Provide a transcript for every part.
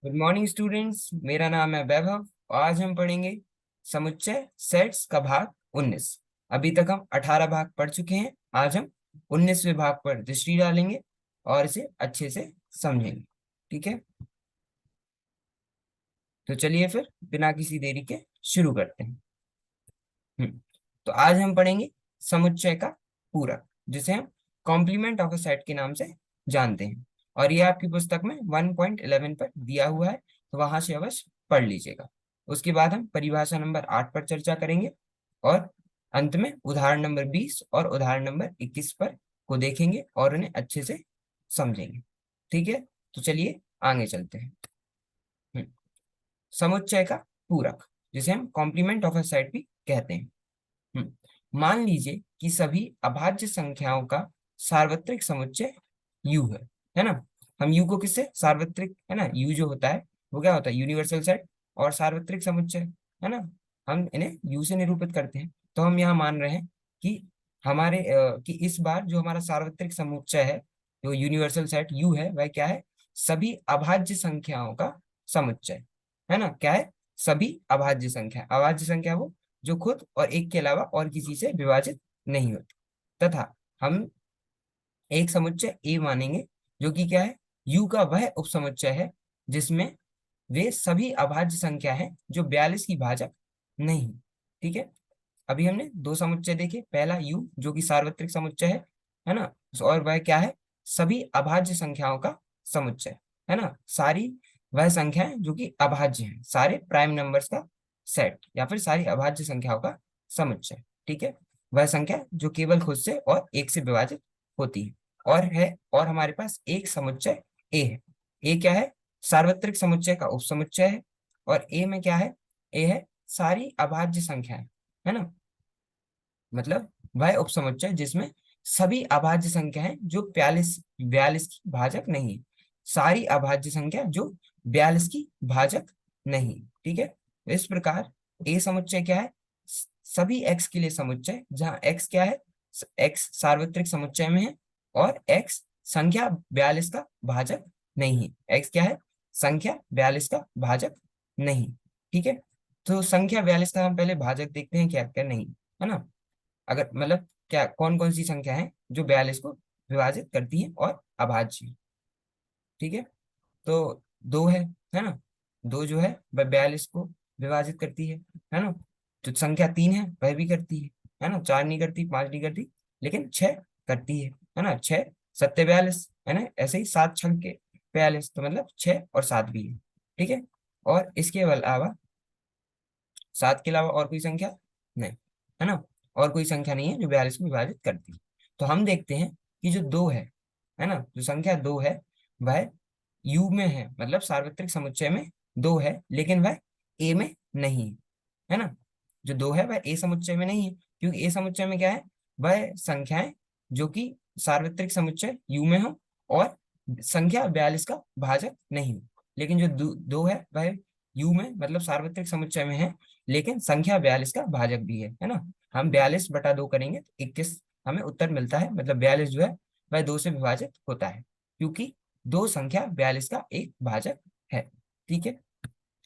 Good morning students, मेरा नाम है वैभव। आज हम पढ़ेंगे समुच्चय सेट्स का भाग 19। अभी तक हम 18 भाग पढ़ चुके हैं। आज हम 19वें भाग पर दृष्टि डालेंगे और इसे अच्छे से समझेंगे। ठीक है, तो चलिए फिर बिना किसी देरी के शुरू करते हैं। तो आज हम पढ़ेंगे समुच्चय का पूरक, जिसे हम कॉम्प्लीमेंट ऑफ अ सेट के नाम से जानते हैं। और ये आपकी पुस्तक में 1.11 पर दिया हुआ है, तो वहां से अवश्य पढ़ लीजिएगा। उसके बाद हम परिभाषा नंबर 8 पर चर्चा करेंगे और अंत में उदाहरण नंबर 20 और उदाहरण नंबर 21 पर को देखेंगे और उन्हें अच्छे से समझेंगे। ठीक है, तो चलिए आगे चलते हैं। हम्म, समुच्चय का पूरक, जिसे हम कॉम्प्लीमेंट ऑफ अ सेट भी कहते हैं। मान लीजिए कि सभी अभाज्य संख्याओं का सार्वत्रिक समुच्चय u है ना। हम u को किससे सार्वत्रिक, है ना, u जो होता है वो क्या होता है, यूनिवर्सल सेट और सार्वत्रिक समुच्चय, है ना। हम इन्हें u से निरूपित करते हैं। तो हम यहाँ मान रहे हैं कि कि इस बार जो हमारा सार्वत्रिक समुच्चय है, जो यूनिवर्सल सेट u है, वह क्या है, सभी अभाज्य संख्याओं का समुच्चय, है ना। क्या है, सभी अभाज्य संख्या। अभाज्य संख्या वो जो खुद और एक के अलावा और किसी से विभाजित नहीं होती। तथा हम एक समुच्चय ए मानेंगे, जो कि क्या है, यू का वह उपसमुच्चय है जिसमें वे सभी अभाज्य संख्या है जो 42 की भाजक नहीं। ठीक है, अभी हमने दो समुच्चय देखे। पहला यू जो कि सार्वत्रिक समुच्चय है ना, और वह क्या है, सभी अभाज्य संख्याओं का समुच्चय, है ना। सारी वह संख्याएं जो कि अभाज्य हैं, सारे प्राइम नंबर्स का सेट या फिर सारी अभाज्य संख्याओं का समुच्चय। ठीक है, वह संख्या जो केवल खुद से और एक से विभाजित होती है। और हमारे पास एक समुच्चय ए है। ए क्या है, सार्वत्रिक समुच्चय का उपसमुच्चय है। और ए में क्या है, ए है सारी अभाज्य संख्याएं, है ना। मतलब वह उपसमुच्चय जिसमें सभी अभाज्य संख्या है जो 42 की भाजक नहीं है। सारी अभाज्य संख्या जो 42 की भाजक नहीं। ठीक है, इस प्रकार ए समुच्चय क्या है, सभी एक्स के लिए समुच्चय जहां एक्स क्या है, एक्स सार्वत्रिक समुच्चय में है और एक्स संख्या 42 का भाजक नहीं है। एक्स क्या है, संख्या 42 का भाजक नहीं। ठीक है, तो संख्या 42 का हम पहले भाजक देखते हैं क्या क्या नहीं, है ना। अगर मतलब क्या कौन कौन सी संख्या है जो 42 को विभाजित करती है और अभाज्य है। ठीक है, तो दो है ना। दो जो है वह 42 को विभाजित करती है ना। जो संख्या 3 है वह भी करती है ना। 4 नहीं करती, 5 नहीं करती, लेकिन 6 करती है ना। 6 सत्ते 42, है ना। ऐसे ही 7 छक के 42, तो मतलब 6 और 7 भी है। ठीक है, और इसके अलावा 7 के अलावा और कोई संख्या नहीं, है ना। और कोई संख्या नहीं है जो 42 को विभाजित करती है। तो हम देखते हैं कि जो दो है ना, जो संख्या दो है वह यू में है, मतलब सार्वत्रिक समुच्चय में दो है, लेकिन वह ए में नहीं है ना। जो दो है वह ए समुच्चय में नहीं है, क्योंकि ए समुच्चय में क्या है, वह संख्याएं जो कि सार्वत्रिक समुच्चय यू में हो और संख्या 42 का भाजक नहीं हो। लेकिन जो दो है वह यू में मतलब सार्वत्रिक समुच्चय में है, लेकिन संख्या 42 का भाजक भी है ना। हम 42/2 करेंगे तो 21 हमें उत्तर मिलता है। मतलब 42 जो है वह 2 से विभाजित होता है, क्योंकि दो संख्या 42 का एक भाजक है। ठीक है,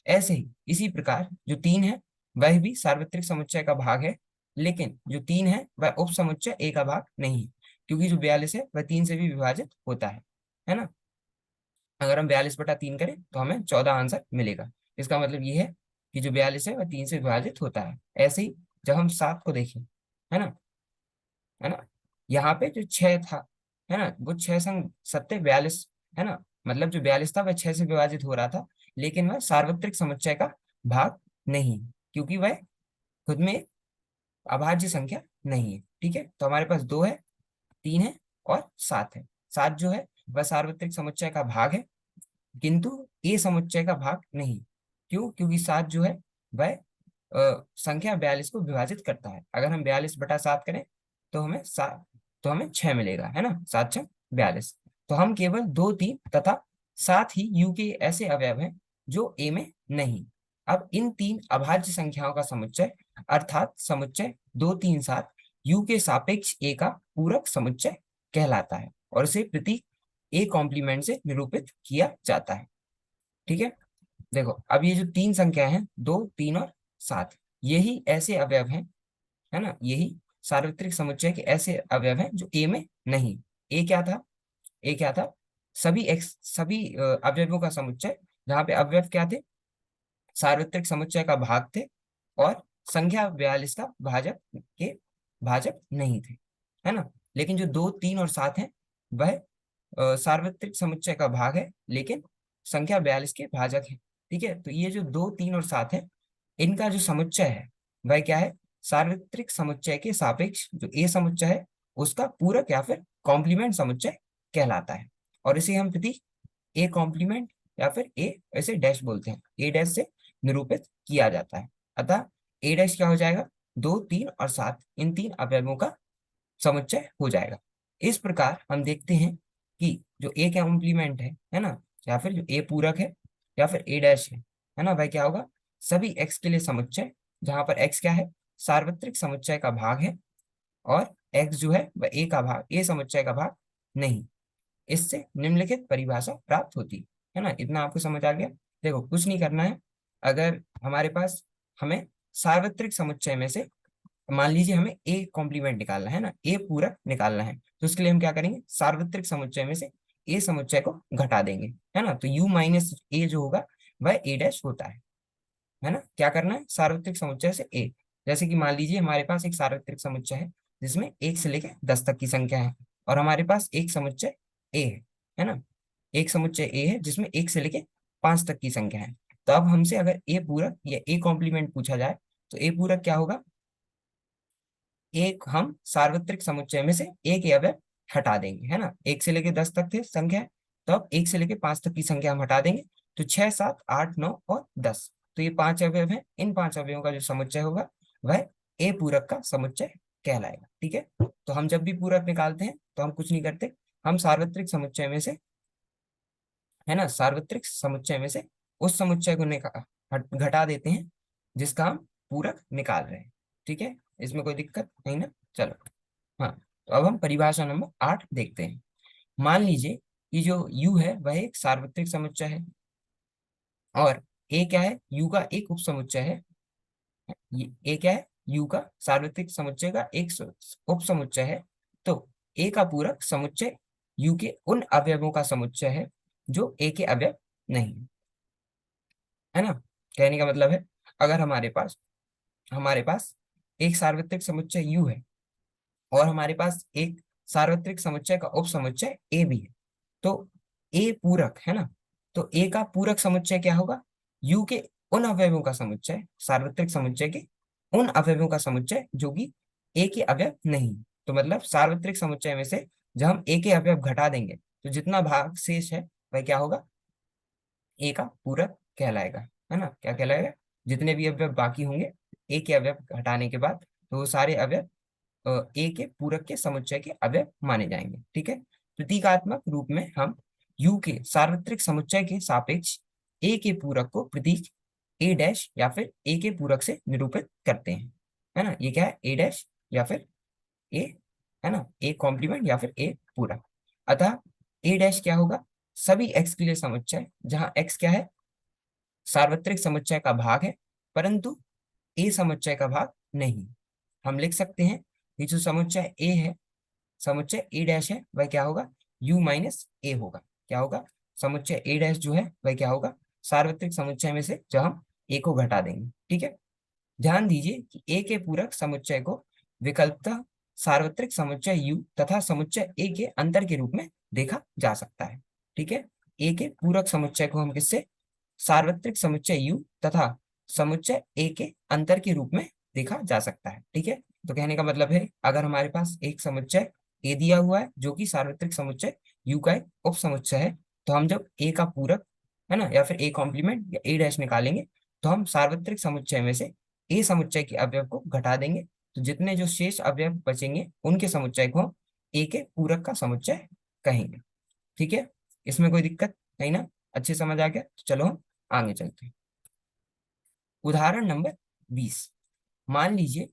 ऐसे ही इसी प्रकार जो 3 है वह भी सार्वत्रिक समुच्चय का भाग है, लेकिन जो 3 है वह उप समुच्चय ए का भाग नहीं है, क्योंकि जो 42 है वह 3 से भी विभाजित होता है ना। अगर हम 42/3 करें तो हमें 14 आंसर मिलेगा। इसका मतलब ये है कि जो 42 है वह 3 से विभाजित होता है। ऐसे ही जब हम 7 को देखें, है ना, यहाँ पे जो 6 था, है ना, वो 6 संग सत्ते 42, है ना। मतलब जो 42 था वह 6 से विभाजित हो रहा था, लेकिन वह सार्वत्रिक समुच्चय का भाग नहीं, क्योंकि वह खुद में एक अभाज्य संख्या नहीं है। ठीक है, तो हमारे पास 2 है, 3 है और 7 है। 7 जो है वह सार्वत्रिक समुच्चय का भाग है, किंतु ए समुच्चय का भाग नहीं। क्यों, क्योंकि 7 जो है वह संख्या 42 को विभाजित करता है। अगर हम 42/7 करें तो हमें 7, तो हमें 6 मिलेगा, है ना। 7×6 = 42। तो हम केवल 2, 3 तथा 7 ही यू के ऐसे अवयव हैं जो ए में नहीं। अब इन तीन अभाज्य संख्याओं का समुच्चय अर्थात समुच्चय 2, 3, 7 यू के सापेक्ष ए का पूरक समुच्चय कहलाता है और इसे प्रतीक ए कॉम्प्लीमेंट से निरूपित किया जाता है। ठीक है, देखो अब ये जो तीन संख्या हैं, 2, 3 और 7, यही ऐसे अवयव हैं, है ना, यही सार्वत्रिक समुच्चय के ऐसे अवयव हैं जो ए में नहीं। ए क्या था? ए क्या था? सभी अवयवों का समुच्चय, जहाँ पे अवयव क्या थे? सार्वत्रिक समुच्चय का भाग थे, और संख्या 42 का भाजक नहीं थे, है ना। लेकिन जो 2, 3 और 7 है, वह सार्वत्रिक समुच्चय का भाग है, लेकिन संख्या 42 के भाजक है। ठीक है, तो ये जो 2, 3 और 7 है, इनका जो समुच्चय है वह क्या है? सार्वत्रिक समुच्चय के सापेक्ष जो ए समुच्चय है, उसका पूरक या फिर कॉम्प्लीमेंट समुच्चय कहलाता है। और इसे हम प्रतीक ए कॉम्प्लीमेंट या फिर ए ऐसे डैश बोलते हैं, ए डैश से निरूपित किया जाता है। अतः ए डैश क्या हो जाएगा? 2, 3 और 7, इन तीन अवयवों का समुच्चय हो जाएगा। इस प्रकार हम देखते हैं कि जो ए कॉम्प्लीमेंट है ना, या फिर जो ए पूरक है या फिर ए डैश है ना, वह क्या होगा? सभी एक्स के लिए समुच्चय, जहां पर एक्स क्या है? सार्वत्रिक समुच्चय का भाग है, और एक्स जो है वह ए का भाग, ए समुच्चय का भाग नहीं। इससे निम्नलिखित परिभाषा प्राप्त होती है ना। इतना आपको समझ आ गया? देखो कुछ नहीं करना है। अगर हमारे पास, हमें सार्वत्रिक समुच्चय में से, मान लीजिए हमें ए कॉम्प्लीमेंट निकालना है ना, ए पूरक निकालना है, तो उसके लिए हम क्या करेंगे? सार्वत्रिक समुच्चय में से ए समुच्चय को घटा देंगे, है ना। तो यू माइनस ए जो होगा वह ए डैश होता है ना। क्या करना है? सार्वत्रिक समुच्चय से ए, जैसे कि मान लीजिए हमारे पास एक सार्वत्रिक समुच्चय है जिसमें 1 से लेकर 10 तक की संख्या है, और हमारे पास एक समुच्चय ए है ना, एक समुच्चय ए है जिसमें 1 से लेकर 5 तक की संख्या है। तो अब हमसे अगर ए पूरक या ए कॉम्प्लीमेंट पूछा जाए, तो ए पूरक क्या होगा? एक हम सार्वत्रिक समुच्चय में से एक अवयव हटा देंगे, है ना। 1 से लेके 10 तक थे संख्या, तो अब 1 से लेके 5 तक की संख्या हम हटा देंगे, तो 6, 7, 8, 9 और 10, तो ये 5 अवयव हैं। इन 5 अवयवों का जो समुच्चय होगा वह ए पूरक का समुच्चय कहलाएगा। ठीक है, तो हम जब भी पूरक निकालते हैं तो हम कुछ नहीं करते, हम सार्वत्रिक समुच्चय में से, है ना, सार्वत्रिक समुच्चय में से उस समुच्चय को घटा देते हैं जिसका हम पूरक निकाल रहे हैं। ठीक है, इसमें कोई दिक्कत नहीं ना। चलो, हाँ, तो अब हम परिभाषा नंबर 8 देखते हैं। मान लीजिए कि जो u है वह एक सार्वत्रिक समुच्चय है, और a क्या है? u का एक उपसमुच्चय है। a क्या है? u का सार्वत्रिक समुच्चय का एक उपसमुच्चय है। तो a का पूरक समुच्चय u के उन अवयवों का समुच्चय है जो a के अवयव नहीं है ना। कहने का मतलब है, अगर हमारे पास एक सार्वत्रिक समुच्चय u है, और हमारे पास एक सार्वत्रिक समुच्चय का उपसमुच्चय ए भी है, तो ए पूरक है ना, तो ए का पूरक समुच्चय क्या होगा? यू के उन अवयवों का समुच्चय, सार्वत्रिक समुच्चय के उन अवयवों का समुच्चय जो कि ए के अवयव नहीं। तो मतलब सार्वत्रिक समुच्चय में से जब हम ए के अवयव घटा देंगे, तो जितना भाग शेष है वह क्या होगा? ए का पूरक कहलाएगा, है ना। क्या कहलाएगा? जितने भी अवयव बाकी होंगे ए के अवयव घटाने के बाद, तो वो सारे अवयव ए के पूरक के समुच्चय के अवयव माने जाएंगे। ठीक है, प्रतीकात्मक रूप में हम यू के सार्वत्रिक समुच्चय के सापेक्ष ए के पूरक को प्रतीक ए डैश या फिर ए के पूरक से निरूपित करते हैं, है ना। ये क्या है? ए डैश या फिर ए, है ना, ए कॉम्प्लीमेंट या फिर ए पूरक। अतः ए डैश क्या होगा? सभी एक्स के लिए समुच्चय, जहां एक्स क्या है? सार्वत्रिक समुच्चय का भाग है, परंतु ए समुच्चय का भाग नहीं। हम लिख सकते हैं कि जो समुच्चय ए है, समुच्चय ए डैश है, वह क्या होगा? यू माइनस ए होगा। क्या होगा? समुच्चय ए डैश जो है वह क्या होगा? सार्वत्रिक समुच्चय में से जब हम ए को घटा देंगे। ठीक है, ध्यान दीजिए कि ए के पूरक समुच्चय को विकल्पतः सार्वत्रिक समुच्चय यू तथा समुच्चय ए के अंतर के रूप में देखा जा सकता है। ठीक है, ए के पूरक समुच्चय को हम किससे? सार्वत्रिक समुच्चय यू तथा समुच्चय ए के अंतर के रूप में देखा जा सकता है। ठीक है, तो कहने का मतलब है, अगर हमारे पास एक समुच्चय ए दिया हुआ है जो कि सार्वत्रिक समुच्चय यू का एक उप समुच्चय है, तो हम जब ए का पूरक, है ना, या फिर ए कॉम्प्लीमेंट या ए डैश निकालेंगे, तो हम सार्वत्रिक समुच्चय में से ए समुच्चय के अवयव को घटा देंगे, तो जितने जो शेष अवयव बचेंगे उनके समुच्चय को हम ए के पूरक का समुच्चय कहेंगे। ठीक है, इसमें कोई दिक्कत नहीं ना? अच्छे समझ आ गया? तो चलो हम आगे चलते हैं। उदाहरण नंबर 20। मान लीजिए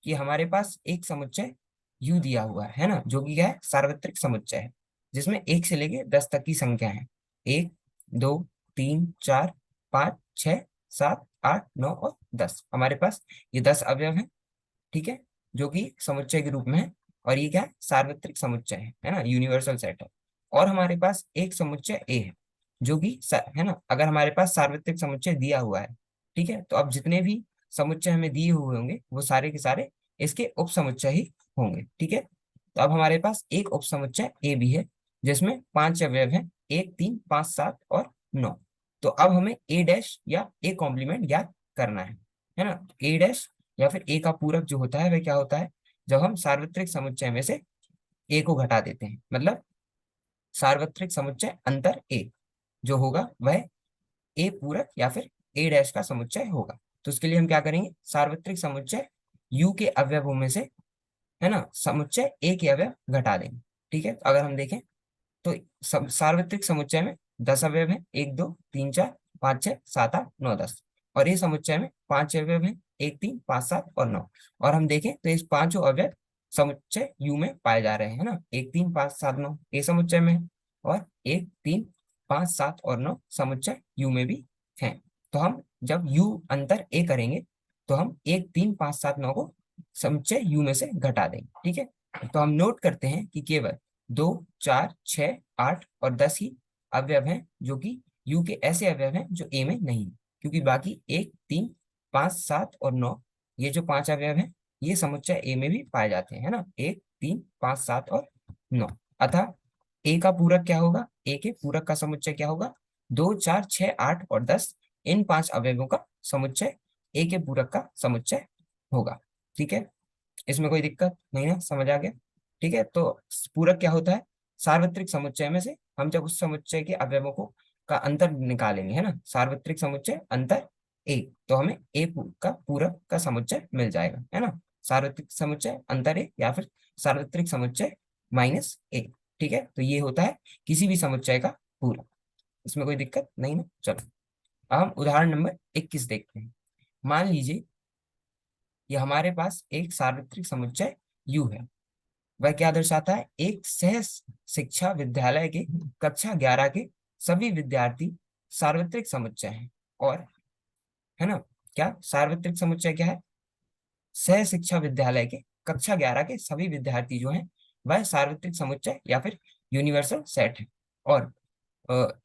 कि हमारे पास एक समुच्चय यू दिया हुआ है ना, जो कि क्या है? सार्वत्रिक समुच्चय है, जिसमें 1 से लेके 10 तक की संख्या है। 1, 2, 3, 4, 5, 6 7 8 9 और 10, हमारे पास ये 10 अवयव हैं, ठीक है, जो कि समुच्चय के रूप में है। और ये क्या है, सार्वत्रिक समुच्चय है ना, यूनिवर्सल सेट है। और हमारे पास एक समुच्चय ए है, जो कि है ना, अगर हमारे पास सार्वत्रिक समुच्चय दिया हुआ है, ठीक है, तो अब जितने भी समुच्चय हमें दिए हुए होंगे वो सारे के सारे इसके उप समुच्चय ही होंगे, ठीक है। तो अब हमारे पास एक उप समुच्चय ए भी है, जिसमें 5 अवयव हैं, 1 3 5 7 और 9। तो अब हमें ए डैश या ए कॉम्प्लीमेंट ज्ञात करना है ना। ए डैश या फिर ए का पूरक जो होता है वह क्या होता है, जब हम सार्वत्रिक समुच्चय में से ए को घटा देते हैं, मतलब सार्वत्रिक समुच्चय अंतर ए जो होगा वह ए पूरक या फिर ए डैश का समुच्चय होगा। तो उसके लिए हम क्या करेंगे, सार्वत्रिक समुच्चय यू के अवयवों में से, है ना, समुच्चय ए के अवयव घटा देंगे, ठीक है। तो अगर हम देखें तो सार्वत्रिक समुच्चय में 10 अवयव हैं, 1 2 3 4 5 6 7 8 9 10। और ये समुच्चय में 5 अवयव हैं, 1 3 5 7 और 9। और हम देखें तो इस पांचों अवयव समुच्चय यू में पाए जा रहे हैं ना, 1 3 5 7 9 ए समुच्चय में है, और 1 3 5 7 और 9 समुच्चय यू में भी हैं। तो हम जब यू अंतर ए करेंगे तो हम 1 3 5 7 9 को समुच्चय यू में से घटा देंगे, ठीक है। तो हम नोट करते हैं कि केवल 2 4 6 8 और 10 ही अवयव हैं जो कि यू के ऐसे अवयव हैं जो ए में नहीं है, क्योंकि बाकी 1 3 5 7 और 9 ये जो 5 अवयव हैं ये समुच्चय ए में भी पाए जाते हैं, है ना, 1 3 5 7 और 9। अतः ए का पूरक क्या होगा, ए के पूरक का समुच्चय क्या होगा, 2 4 6 8 और 10, इन 5 अवयवों का समुच्चय ए के पूरक का समुच्चय होगा, ठीक है। इसमें कोई दिक्कत नहीं है, समझ आ गया, ठीक है। तो पूरक क्या होता है, सार्वत्रिक समुच्चय में से हम जब उस समुच्चय के अवयवों को का अंतर निकालेंगे, है ना, सार्वत्रिक समुच्चय अंतर ए, तो हमें ए का पूरक का समुच्चय मिल जाएगा, है ना, सार्वत्रिक समुच्चय अंतर ए या फिर सार्वत्रिक समुच्चय माइनस ए, ठीक है। तो ये होता है किसी भी समुच्चय का पूरक, इसमें कोई दिक्कत नहीं ना। चलो अब हम उदाहरण नंबर 21 देखते हैं। मान लीजिए कि हमारे पास एक सार्वत्रिक समुच्चय यू है, वह क्या दर्शाता है, एक सह शिक्षा विद्यालय के कक्षा 11 के सभी विद्यार्थी सार्वत्रिक समुच्चय हैं। और, है ना, क्या सार्वत्रिक समुच्चय क्या है, सह शिक्षा विद्यालय के कक्षा 11 के सभी विद्यार्थी जो हैं वह सार्वत्रिक समुच्चय या फिर यूनिवर्सल सेट है। और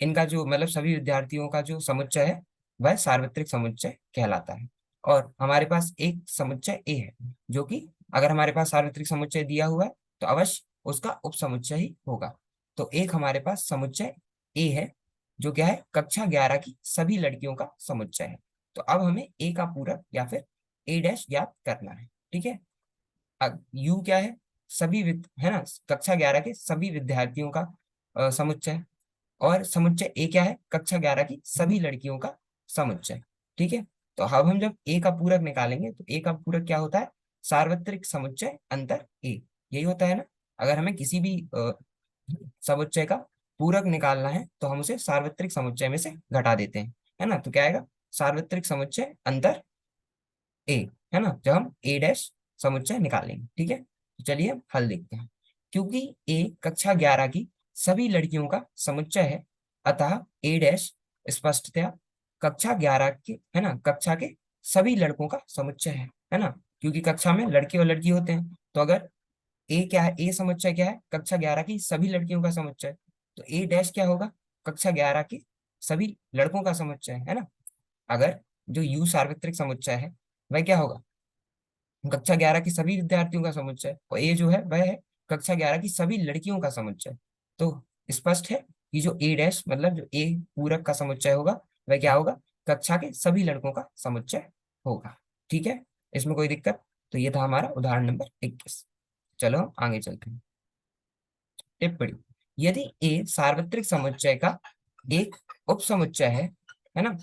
इनका जो मतलब सभी विद्यार्थियों का जो समुच्चय है वह सार्वत्रिक समुच्चय कहलाता है। और हमारे पास एक समुच्चय ए है, जो कि अगर हमारे पास सार्वत्रिक समुच्चय दिया हुआ है तो अवश्य उसका उप समुच्चय ही होगा। तो एक हमारे पास समुच्चय ए है जो क्या है, कक्षा 11 की सभी लड़कियों का समुच्चय है। तो अब हमें ए का पूरक या फिर ए डैश ज्ञात करना है, ठीक है। अब यू क्या है, है ना, कक्षा 11 के सभी विद्यार्थियों का समुच्चय। और समुच्चय ए क्या है, कक्षा 11 की सभी लड़कियों का समुच्चय, ठीक है। तो अब हम जब ए का पूरक निकालेंगे तो ए का पूरक क्या होता है, सार्वत्रिक समुच्चय अंतर ए, यही होता है ना। अगर हमें किसी भी समुच्चय का पूरक निकालना है तो हम उसे सार्वत्रिक समुच्चय में से घटा देते हैं, है ना। तो क्या आएगा, सार्वत्रिक समुच्चय अंतर ए, है ना, जब हम ए डैश समुच्चय निकालेंगे, ठीक है। तो चलिए हम हल देखते हैं। क्योंकि ए कक्षा 11 की सभी लड़कियों का समुच्चय है, अतः ए डैश स्पष्टतया कक्षा 11 के, है ना, कक्षा के सभी लड़कों का समुच्चय है ना, क्योंकि कक्षा में लड़के और लड़की होते हैं। तो अगर ए क्या है, ए समुच्चय क्या है, कक्षा 11 की सभी लड़कियों का समुच्चय, तो ए डैश क्या होगा, कक्षा 11 के सभी लड़कों का समुच्चय, है ना। अगर जो यू सार्वत्रिक समुच्चय है वह क्या होगा, कक्षा 11 की सभी विद्यार्थियों का समुच्चय, और ए जो है वह है कक्षा 11 की सभी लड़कियों का समुच्चय। तो स्पष्ट है कि जो ए डैश मतलब जो ए पूरक का समुच्चय होगा वह क्या होगा, कक्षा के सभी लड़कों का समुच्चय होगा, ठीक है। इसमें कोई दिक्कत। तो ये था हमारा उदाहरण नंबर 21। चलो आगे चलते हैं। टिप्पणी, यदि ए सार्वत्रिक समुच्चय का एक उपसमुच्चय है ना,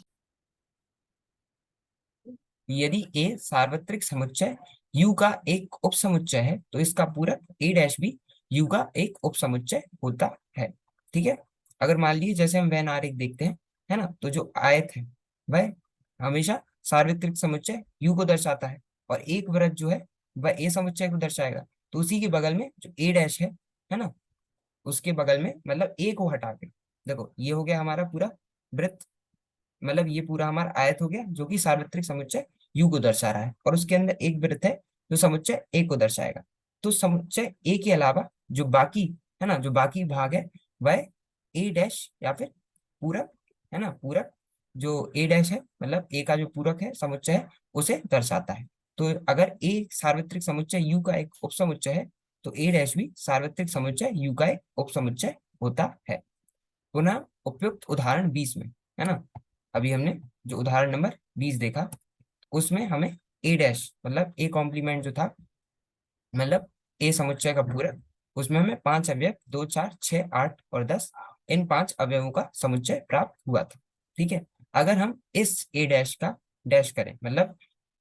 यदि ए सार्वत्रिक समुच्चय यू का एक उपसमुच्चय है तो इसका पूरक ए डैश भी यू का एक उपसमुच्चय होता है, ठीक है। अगर मान लीजिए जैसे हम वैन आरेख देखते हैं, है ना, तो जो आयत है वह हमेशा सार्वत्रिक समुच्चय यू को दर्शाता है, और एक वृत्त जो है वह ए समुच्चय को दर्शाएगा। तो उसी के बगल में जो ए डैश है ना, उसके बगल में मतलब ए को हटा के देखो, ये हो गया हमारा पूरा वृत्त, मतलब ये पूरा हमारा आयत हो गया जो कि सार्वत्रिक समुच्चय यू को दर्शा रहा है, और उसके अंदर एक वृत्त है जो समुच्चय ए को दर्शाएगा। तो समुच्चय ए के अलावा जो बाकी है ना, जो बाकी भाग है वह ए डैश या फिर पूरक है ना, पूरक जो ए डैश है मतलब ए का जो पूरक है समुच्चय है उसे दर्शाता है। तो अगर ए सार्वत्रिक समुच्चय यू का एक उपसमुच्चय है तो ए डैश भी सार्वत्रिक समुच्चय यू का एक उपसमुच्चय होता है। पुनः उपयुक्त उदाहरण 20 में है ना, अभी हमने जो उदाहरण नंबर 20 देखा उसमें हमें ए डैश मतलब ए कॉम्प्लीमेंट जो था, मतलब ए समुच्चय का पूरक, उसमें हमें 5 अवयव 2 4 6 8 और 10, इन 5 अवयवों का समुच्चय प्राप्त हुआ था। ठीक है, अगर हम इस ए डैश का डैश करें मतलब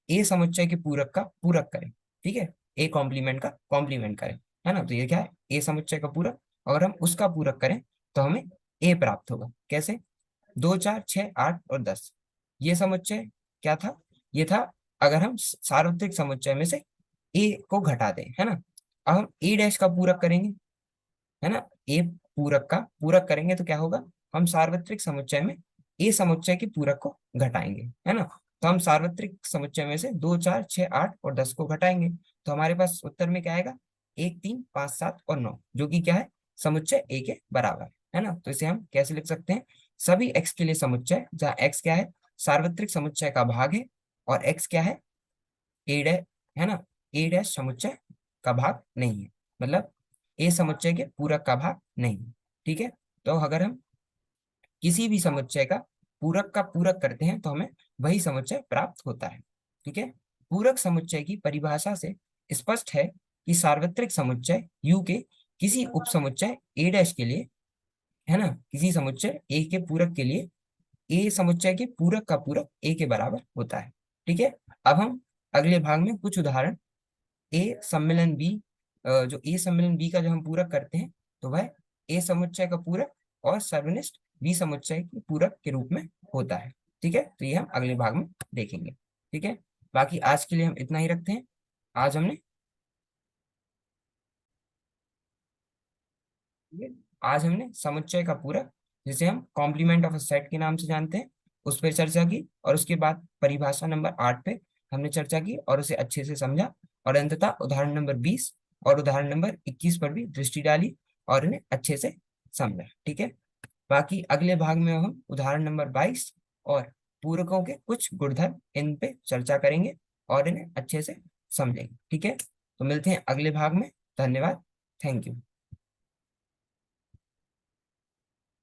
ए समुच्चय के पूरक का पूरक करें, ठीक है, ए कॉम्प्लीमेंट का कॉम्प्लीमेंट करें, है ना, तो ये क्या है ए समुच्चय का पूरक, अगर हम उसका पूरक करें तो हमें ए प्राप्त होगा। कैसे? 2 4 6 8 और 10, ये समुच्चय क्या था? ये था अगर हम सार्वत्रिक समुच्चय में से ए को घटा दें, है ना। अब हम ए डैश का पूरक करेंगे, है ना, ए पूरक का पूरक करेंगे तो क्या होगा, हम सार्वत्रिक समुच्चय में ए समुच्चय के पूरक को घटाएंगे, है ना। तो हम सार्वत्रिक समुच्चय में से 2 4 6 8 और 10 को घटाएंगे तो हमारे पास उत्तर में क्या आएगा, 1 3 5 7 और 9, जो कि क्या है, समुच्चय ए के बराबर है ना। तो इसे हम कैसे लिख सकते हैं, सभी एक्स के लिए समुच्चय जहाँ एक्स क्या है, सार्वत्रिक समुच्चय का भाग है, और एक्स क्या है, ए डैश, है ना, ए डैश समुच्चय का भाग नहीं है, मतलब ए समुच्चय के पूरक का भाग नहीं है। ठीक है, तो अगर हम किसी भी समुच्चय का पूरक का पूरक करते हैं तो हमें वही समुच्चय प्राप्त होता है। ठीक है, पूरक समुच्चय की परिभाषा से स्पष्ट है कि सार्वत्रिक समुच्चय यू के किसी उपसमुच्चय ए डैश के लिए, है ना, किसी समुच्चय ए के पूरक के लिए ए समुच्चय के पूरक का पूरक ए के बराबर होता है। ठीक है, अब हम अगले भाग में कुछ उदाहरण ए सम्मेलन बी, जो ए सम्मेलन बी का जो हम पूरक करते हैं तो वह ए समुच्चय का पूरक और सर्वनिष्ठ बी समुच्चय के पूरक के रूप में होता है। ठीक है, तो ये हम अगले भाग में देखेंगे। ठीक है, बाकी आज के लिए हम इतना ही रखते हैं। आज हमने आज हमने समुच्चय का पूरक, जिसे हम कॉम्प्लीमेंट ऑफ अ सेट के नाम से जानते हैं, उस पर चर्चा की, और उसके बाद परिभाषा नंबर 8 पे हमने चर्चा की और उसे अच्छे से समझा, और अंततः उदाहरण नंबर 20 और उदाहरण नंबर 21 पर भी दृष्टि डाली और इन्हें अच्छे से समझा। ठीक है, बाकी अगले भाग में हम उदाहरण नंबर 22 और पूरकों के कुछ गुणधर्म इन पे चर्चा करेंगे और इन्हें अच्छे से समझेंगे। ठीक है, तो मिलते हैं अगले भाग में। धन्यवाद, थैंक यू।